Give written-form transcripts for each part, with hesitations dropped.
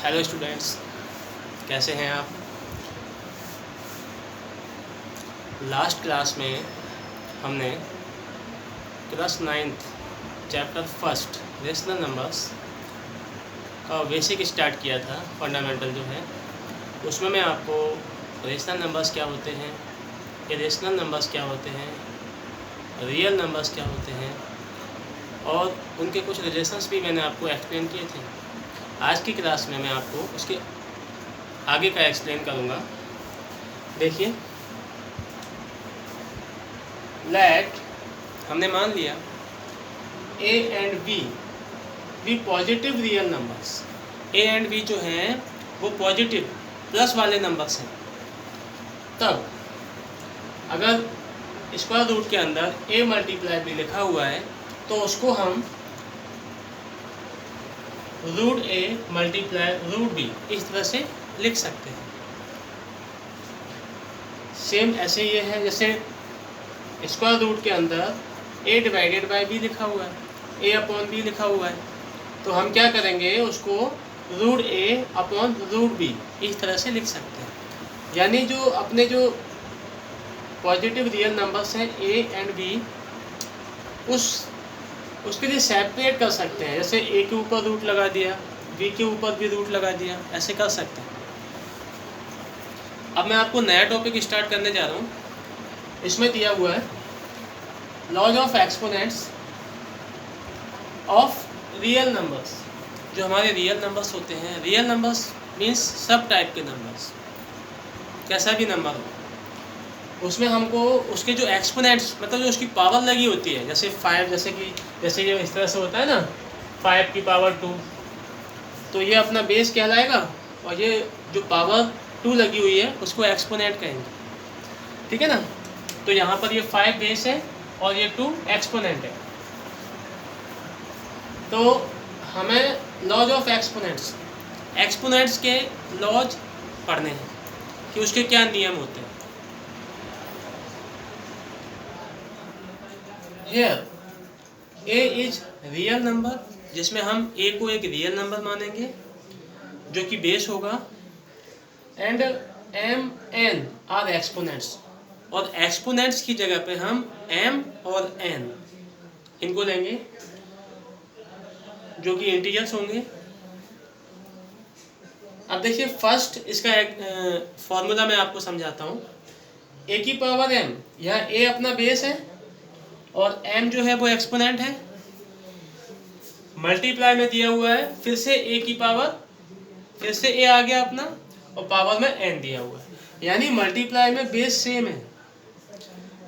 Hello students, कैसे हैं आप। लास्ट क्लास में हमने class 9th chapter first rational numbers का बेसिक स्टार्ट किया था। फंडामेंटल जो है उसमें मैं आपको रेशनल नंबर्स क्या होते हैं, इरेशनल नंबर्स क्या होते हैं, रियल नंबर्स क्या होते हैं और उनके कुछ रिलेशंस भी मैंने आपको एक्सप्लेन किए थे। आज की क्लास में मैं आपको उसके आगे का एक्सप्लेन करूँगा। देखिए, लेट हमने मान लिया a and b positive real numbers. A and b जो हैं वो पॉजिटिव प्लस वाले नंबर्स हैं। तब अगर स्क्वायर रूट के अंदर ए मल्टीप्लाई बी लिखा हुआ है तो उसको हम root A multiply root B इस तरह से लिख सकते हैं। सेम ऐसे ये है जैसे स्क्वायर रूट के अंदर ए डिवाइडेड बाय बी लिखा हुआ है, ए अपॉन बी लिखा हुआ है, तो हम क्या करेंगे उसको रूट ए अपॉन रूट बी इस तरह से लिख सकते हैं। यानी जो अपने जो पॉजिटिव रियल नंबर्स हैं ए एंड बी उसके लिए सेपरेट कर सकते हैं। जैसे ए के ऊपर रूट लगा दिया, बी के ऊपर भी रूट लगा दिया, ऐसे कर सकते हैं। अब मैं आपको नया टॉपिक स्टार्ट करने जा रहा हूँ। इसमें दिया हुआ है laws of exponents of real numbers. जो हमारे रियल नंबर्स होते हैं, रियल नंबर्स मीन्स सब टाइप के नंबर्स, कैसा भी नंबर हो, उसमें हमको उसके जो एक्सपोनेंट्स मतलब जो उसकी पावर लगी होती है, जैसे 5, जैसे ये इस तरह से होता है ना 5 की पावर 2, तो ये अपना बेस कहलाएगा और ये जो पावर 2 लगी हुई है उसको एक्सपोनेंट कहेंगे। ठीक है ना। तो यहाँ पर ये 5 बेस है और ये 2 एक्सपोनेंट है। तो हमें लॉज ऑफ एक्सपोनेंट्स के लॉज पढ़ने हैं कि उसके क्या नियम होते हैं। Here a is real number, जिसमें हम a को एक रियल नंबर मानेंगे जो कि बेस होगा, and m n are exponents, और एक्सपोनेंट्स की जगह पे हम m और n इनको लेंगे जो कि इंटीजर्स होंगे। अब देखिए, फर्स्ट इसका एक फॉर्मूला मैं आपको समझाता हूँ। a की पावर m, यहाँ a अपना बेस है और m जो है वो एक्सपोनेंट है। मल्टीप्लाई में दिया हुआ है, फिर से a की पावर, फिर से a आ गया अपना और पावर में n दिया हुआ है। यानी मल्टीप्लाई में बेस सेम है।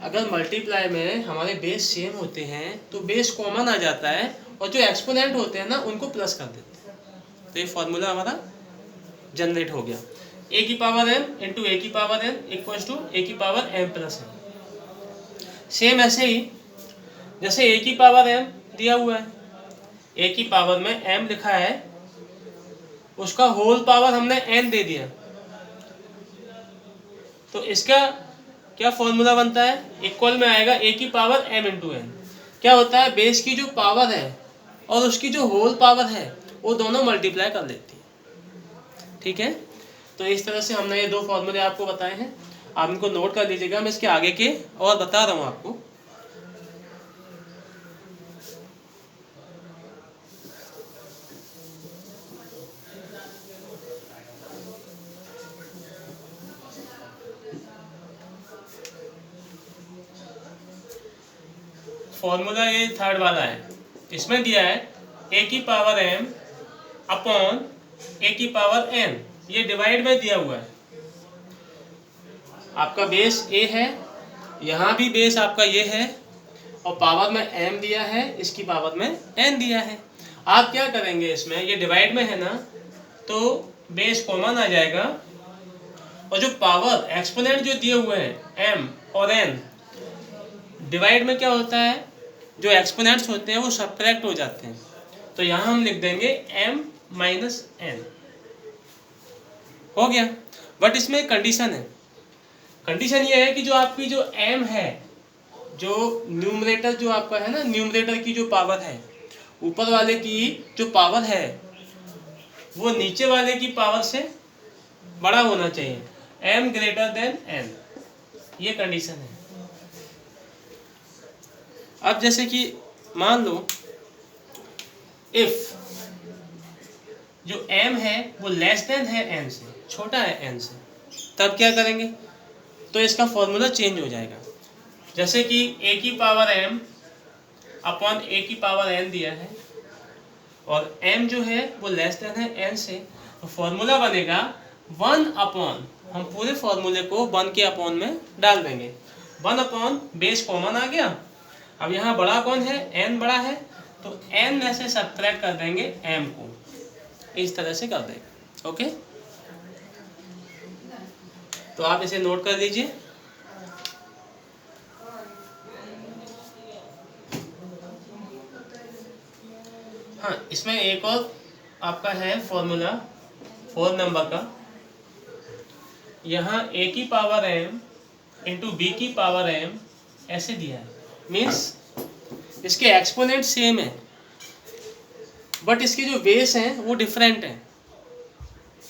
अगर मल्टीप्लाई में हमारे बेस सेम होते हैं तो बेस कॉमन आ जाता है और जो एक्सपोनेंट होते हैं ना उनको प्लस कर देते हैं। तो ये फॉर्मूला हमारा जनरेट हो गया। a की पावर m इंटू a की power n equals to a की power m plus n। Same ऐसे ही जैसे a की पावर m दिया हुआ है, a की पावर में m लिखा है, उसका होल पावर हमने n दे दिया, तो इसका क्या फॉर्मूला बनता है, इक्वल में आएगा a की पावर m इंटू n। क्या होता है, बेस की जो पावर है और उसकी जो होल पावर है वो दोनों मल्टीप्लाई कर लेती है। ठीक है। तो इस तरह से हमने ये दो फॉर्मूले आपको बताए हैं, आप इनको नोट कर लीजिएगा। मैं इसके आगे के और बता रहा हूँ आपको। फॉर्मूला ये थर्ड वाला है, इसमें दिया है a की पावर m अपॉन a की पावर n, ये डिवाइड में दिया हुआ है। आपका बेस a है, यहाँ भी बेस आपका ये है और पावर में m दिया है, इसकी पावर में n दिया है। आप क्या करेंगे, इसमें ये डिवाइड में है ना तो बेस कॉमन आ जाएगा और जो पावर एक्सपोनेंट जो दिए हुए हैं m और n, डिवाइड में क्या होता है, जो एक्सपोनेंट्स होते हैं वो सब्ट्रैक्ट हो जाते हैं। तो यहाँ हम लिख देंगे m माइनस n। हो गया। बट इसमें एक कंडीशन है। कंडीशन ये है कि जो आपकी जो m है, जो न्यूमरेटर जो आपका है ना, न्यूमरेटर की जो पावर है, ऊपर वाले की जो पावर है वो नीचे वाले की पावर से बड़ा होना चाहिए, m ग्रेटर देन n, ये कंडीशन है। अब जैसे कि मान लो इफ जो m है वो लेस देन है n से, छोटा है n से, तब क्या करेंगे, तो इसका फॉर्मूला चेंज हो जाएगा। जैसे कि a की पावर m अपॉन a की पावर n दिया है और m जो है वो लेस देन है n से, तो फॉर्मूला बनेगा 1 अपॉन, हम पूरे फॉर्मूले को 1 के अपॉन में डाल देंगे, 1 अपॉन बेस कॉमन आ गया। अब यहाँ बड़ा कौन है, n बड़ा है, तो n में से सब्ट्रैक्ट कर देंगे m को, इस तरह से कर देंगे। ओके, तो आप इसे नोट कर लीजिए। हाँ, इसमें एक और आपका है फॉर्मूला 4 नंबर का, यहाँ a की पावर m इंटू बी की पावर m ऐसे दिया है, मीन्स इसके एक्सपोनेंट सेम है बट इसके जो बेस हैं वो डिफरेंट हैं।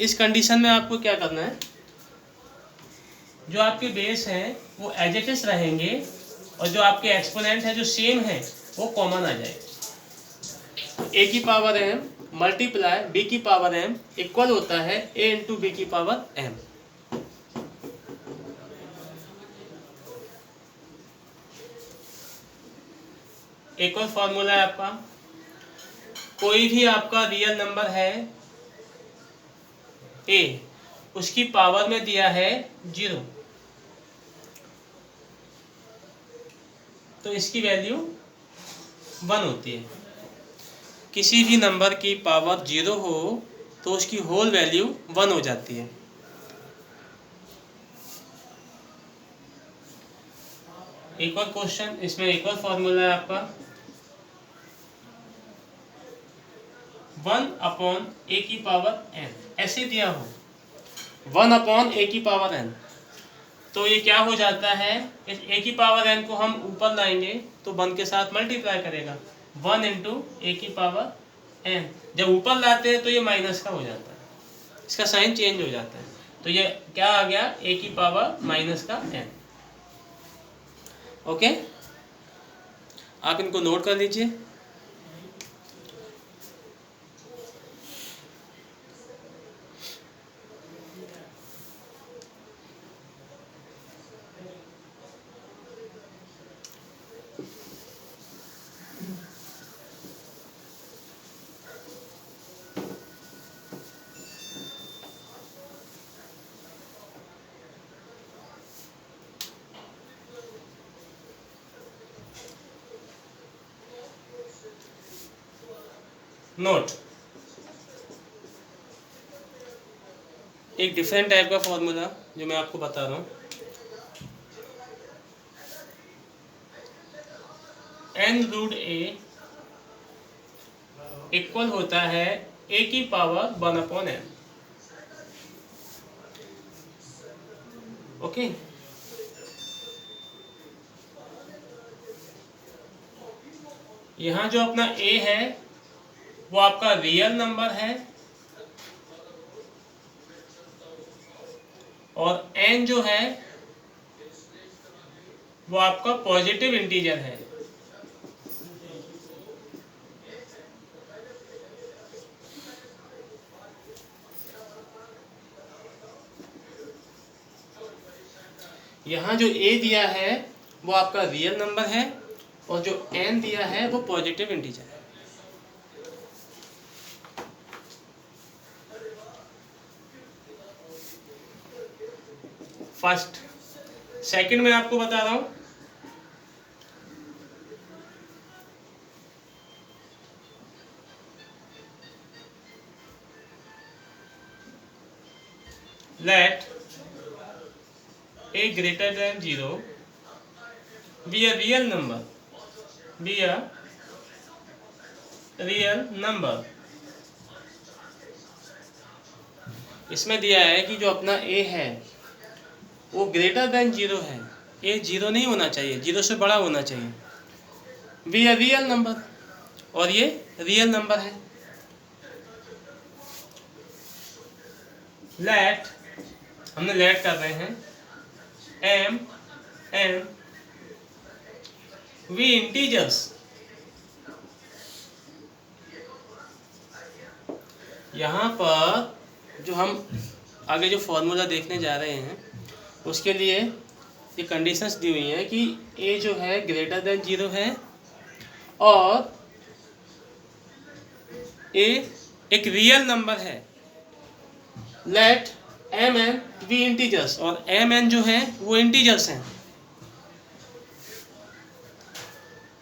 इस कंडीशन में आपको क्या करना है, जो आपके बेस हैं वो एज इट इज रहेंगे और जो आपके एक्सपोनेंट है जो सेम है वो कॉमन आ जाएगा। a की पावर m मल्टीप्लाई b की पावर m इक्वल होता है a इंटू बी की पावर m। एक और फॉर्मूला है आपका, कोई भी आपका रियल नंबर है a, उसकी पावर में दिया है 0, तो इसकी वैल्यू 1 होती है। किसी भी नंबर की पावर 0 हो तो उसकी होल वैल्यू 1 हो जाती है। एक और क्वेश्चन, इसमें एक और फॉर्मूला है आपका 1 अपॉन ए की पावर n, ऐसे दिया हो 1 अपॉन ए की पावर n, तो ये क्या हो जाता है, इस a की पावर n को हम ऊपर लाएंगे तो 1 के साथ मल्टीप्लाई करेगा, 1 इंटू ए की पावर n। जब ऊपर लाते हैं तो ये माइनस का हो जाता है, इसका साइन चेंज हो जाता है, तो ये क्या आ गया, a की पावर माइनस का n। ओके, आप इनको नोट कर लीजिए। नोट, एक डिफरेंट टाइप का फॉर्मूला जो मैं आपको बता रहा हूँ, n रूट a इक्वल होता है a की पावर 1 अपॉन n। ओके, यहाँ जो अपना a है वो आपका रियल नंबर है और n जो है वो आपका पॉजिटिव इंटीजर है। यहाँ जो a दिया है वो आपका रियल नंबर है और जो n दिया है वो पॉजिटिव इंटीजर है। फर्स्ट, सेकंड में आपको बता रहा हूं, let a greater than 0 be a real number, be a real number। इसमें दिया है कि जो अपना a है वो ग्रेटर देन 0 है, a 0 नहीं होना चाहिए, 0 से बड़ा होना चाहिए, बी अ रियल नंबर, और ये रियल नंबर है। लेट, हमने लेट कर रहे हैं, एम एन वी इंटीजर्स, यहाँ पर जो हम आगे जो फॉर्मूला देखने जा रहे हैं उसके लिए ये कंडीशंस दी हुई हैं कि ए जो है ग्रेटर देन 0 है और ए एक रियल नंबर है। Let m n be integers, और एम एन जो है वो इंटीजर्स हैं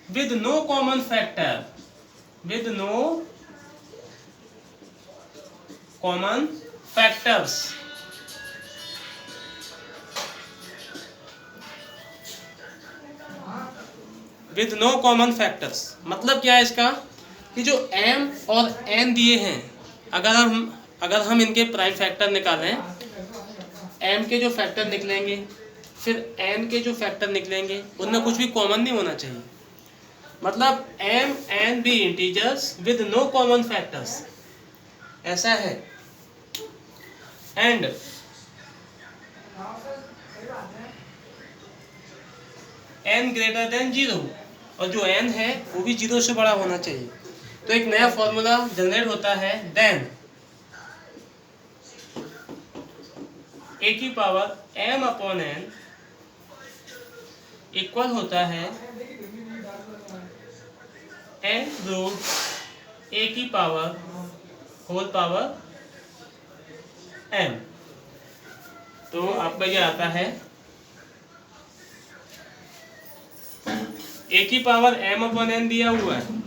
with no common factor, with no common factors. With no common factors मतलब क्या है इसका कि जो m और n दिए हैं, अगर हम इनके प्राइम फैक्टर निकालें, m के जो फैक्टर निकलेंगे फिर n के जो फैक्टर निकलेंगे उनमें कुछ भी कॉमन नहीं होना चाहिए। मतलब m n be integers with no common factors, ऐसा है। एंड n ग्रेटर देन 0, और जो n है वो भी 0 से बड़ा होना चाहिए। तो एक नया फॉर्मूला जनरेट होता है, देन a की power m upon n equal होता है n रूट a की पावर होल पावर m। तो आपका ये आता है a की पावर m अपॉन n दिया हुआ है,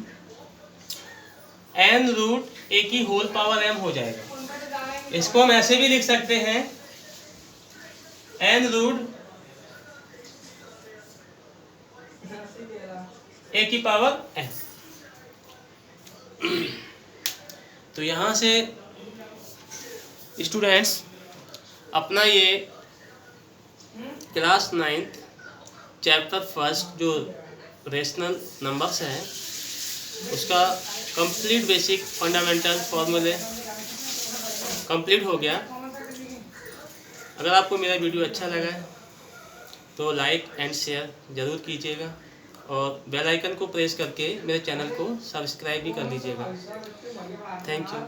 n रूट a की होल पावर m हो जाएगा। इसको हम ऐसे भी लिख सकते हैं, n रूट a की पावर m। तो यहाँ से स्टूडेंट्स अपना ये क्लास 9th चैप्टर 1 जो रेशनल नंबर्स है उसका कंप्लीट बेसिक फंडामेंटल फॉर्मूले कंप्लीट हो गया। अगर आपको मेरा वीडियो अच्छा लगा तो लाइक एंड शेयर ज़रूर कीजिएगा और बेल आइकन को प्रेस करके मेरे चैनल को सब्सक्राइब भी कर लीजिएगा। Thank you.